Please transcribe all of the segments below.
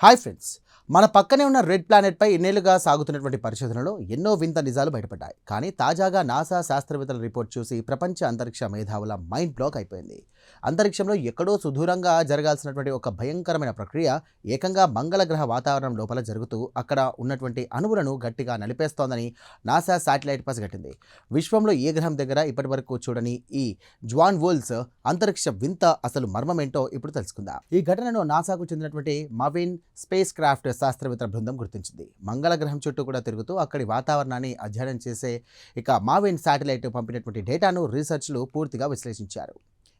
Hi friends, మన పక్కనే ఉన్న రెడ్ ప్లానెట్పై ఇన్నేళ్లుగా సాగుతున్నటువంటి పరిశోధనలో ఎన్నో వింత నిజాలు బయటపడ్డాయి. కానీ తాజాగా నాసా శాస్త్రవేత్తల రిపోర్ట్ చూసి ప్రపంచ అంతరిక్ష మేధావుల మైండ్ బ్లాక్ అయిపోయింది. అంతరిక్షంలో ఎక్కడో సుదూరంగా జరగాల్సినటువంటి ఒక భయంకరమైన ప్రక్రియ ఏకంగా మంగళ గ్రహ వాతావరణం లోపల జరుగుతూ అక్కడ ఉన్నటువంటి అణువులను గట్టిగా నలిపేస్తోందని నాసా శాటిలైట్ పసిగట్టింది. విశ్వంలో ఏ గ్రహం దగ్గర ఇప్పటి వరకు చూడని ఈ జ్వాన్ వోల్స్ అంతరిక్ష వింత అసలు మర్మమేంటో ఇప్పుడు తెలుసుకుందాం. ఈ ఘటనను నాసాకు చెందినటువంటి మవిన్ స్పేస్ క్రాఫ్ట్ శాస్త్రవేత్తల బృందం గుర్తించింది. మంగళ గ్రహం చుట్టూ కూడా తిరుగుతూ అక్కడి వాతావరణాన్ని అధ్యయనం చేసే మావిన్ శాటిలైట్ పంపినటువంటి డేటాను రీసెర్చ్లు పూర్తిగా విశ్లేషించారు.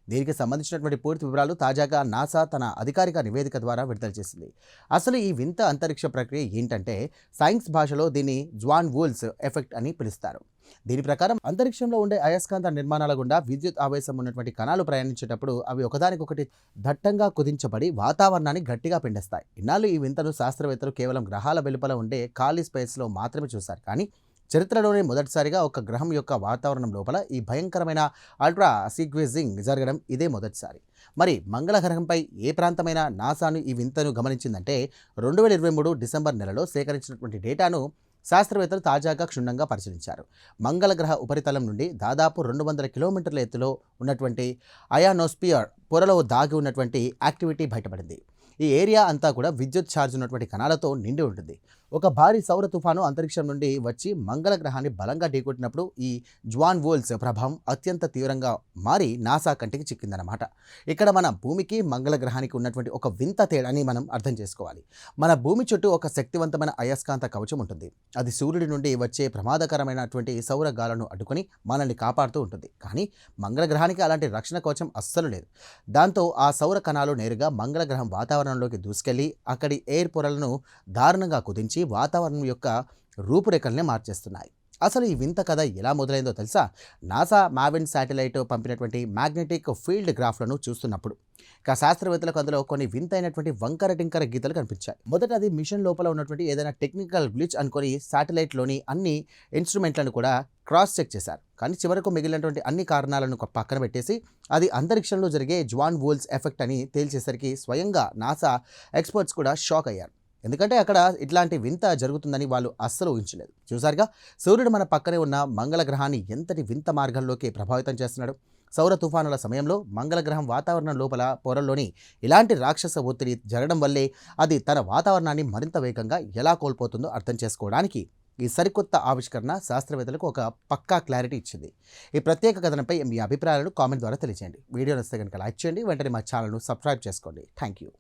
దీనికి సంబంధించినటువంటి పూర్తి వివరాలు తాజాగా నాసా తన అధికారిక నివేదిక ద్వారా విడుదల చేసింది. అసలు ఈ వింత అంతరిక్ష ప్రక్రియ ఏంటంటే, సైన్స్ భాషలో దీన్ని జ్వాన్ వోల్స్ ఎఫెక్ట్ అని పిలుస్తారు. దీని ప్రకారం అంతరిక్షంలో ఉండే అయస్కాంత నిర్మాణాల గుండా విద్యుత్ ఆవేశం ఉన్నటువంటి కణాలు ప్రయాణించేటప్పుడు అవి ఒకదానికొకటి దట్టంగా కుదించబడి వాతావరణాన్ని గట్టిగా పిండేస్తాయి. ఇన్నాళ్ళు ఈ వింతను శాస్త్రవేత్తలు కేవలం గ్రహాల వెలుపల ఉండే ఖాళీ స్పేస్లో మాత్రమే చూశారు. కానీ చరిత్రలోనే మొదటిసారిగా ఒక గ్రహం యొక్క వాతావరణం లోపల ఈ భయంకరమైన అల్ట్రా సీక్వెజింగ్ జరగడం ఇదే మొదటిసారి. మరి మంగళ గ్రహంపై ఏ ప్రాంతమైన నాసాను ఈ వింతను గమనించిందంటే, 2023 డిసెంబర్ నెలలో సేకరించినటువంటి డేటాను శాస్త్రవేత్తలు తాజాగా క్షుణ్ణంగా పరిశీలించారు. మంగళ గ్రహ ఉపరితలం నుండి దాదాపు 200 కిలోమీటర్ల ఎత్తులో ఉన్నటువంటి అయానోస్పియర్ పొరలో దాగి ఉన్నటువంటి యాక్టివిటీ బయటపడింది. ఈ ఏరియా అంతా కూడా విద్యుత్ ఛార్జ్ ఉన్నటువంటి కణాలతో నిండి ఉంటుంది. ఒక భారీ సౌర తుఫాను అంతరిక్షం నుండి వచ్చి మంగళ గ్రహాన్ని బలంగా ఢీకొట్టినప్పుడు ఈ జ్వాన్ వోల్స్ ప్రభావం అత్యంత తీవ్రంగా మారి నాసా కంటికి చిక్కిందన్నమాట. ఇక్కడ మన భూమికి మంగళ గ్రహానికి ఉన్నటువంటి ఒక వింత తేడాని మనం అర్థం చేసుకోవాలి. మన భూమి చుట్టూ ఒక శక్తివంతమైన అయస్కాంత కవచం ఉంటుంది. అది సూర్యుడి నుండి వచ్చే ప్రమాదకరమైనటువంటి సౌర గాలను అడ్డుకొని మనల్ని కాపాడుతూ ఉంటుంది. కానీ మంగళ గ్రహానికి అలాంటి రక్షణ కవచం అస్సలు లేదు. దాంతో ఆ సౌర కణాలు నేరుగా మంగళ గ్రహం వాతావరణంలోకి దూసుకెళ్లి అక్కడి ఎయిర్ పొరలను దారుణంగా కుదించి వాతావరణం యొక్క రూపురేఖల్ని మార్చేస్తున్నాయి. అసలు ఈ వింత కథ ఎలా మొదలైందో తెలుసా? నాసా మావిన్ శాటిలైట్ పంపినటువంటి మ్యాగ్నెటిక్ ఫీల్డ్ గ్రాఫ్లను చూస్తున్నప్పుడు శాస్త్రవేత్తలకు అందులో కొన్ని వింతైనటువంటి వంకర టింకర గీతలు కనిపించాయి. మొదట అది మిషన్ లోపల ఉన్నటువంటి ఏదైనా టెక్నికల్ గ్లిచ్ అనుకొని శాటిలైట్లోని అన్ని ఇన్స్ట్రుమెంట్లను కూడా క్రాస్ చెక్ చేశారు. కానీ చివరకు మిగిలినటువంటి అన్ని కారణాలను పక్కన పెట్టేసి అది అంతరిక్షంలో జరిగే జ్వాన్ వోల్స్ ఎఫెక్ట్ అని తేల్చేసరికి స్వయంగా నాసా ఎక్స్పర్ట్స్ కూడా షాక్ అయ్యారు. ఎందుకంటే అక్కడ ఇట్లాంటి వింత జరుగుతుందని వాళ్ళు అస్సలు ఊహించలేదు. చూసారుగా, సూర్యుడు మన పక్కనే ఉన్న మంగళ గ్రహాన్ని ఎంతటి వింత మార్గంలోకి ప్రభావితం చేస్తున్నాడు. సౌర తుఫానుల సమయంలో మంగళ గ్రహం వాతావరణం లోపల పొరల్లోని ఇలాంటి రాక్షస ఒత్తిడి జరగడం వల్లే అది తన వాతావరణాన్ని మరింత వేగంగా ఎలా కోల్పోతుందో అర్థం చేసుకోవడానికి ఈ సరికొత్త ఆవిష్కరణ శాస్త్రవేత్తలకు ఒక పక్కా క్లారిటీ ఇచ్చింది. ఈ ప్రత్యేక కథనంపై మీ అభిప్రాయాలను కామెంట్ ద్వారా తెలియజేయండి. వీడియో నచ్చితే కనుక లైక్ చేయండి. వెంటనే మా ఛానల్ను సబ్స్క్రైబ్ చేసుకోండి. Thank you.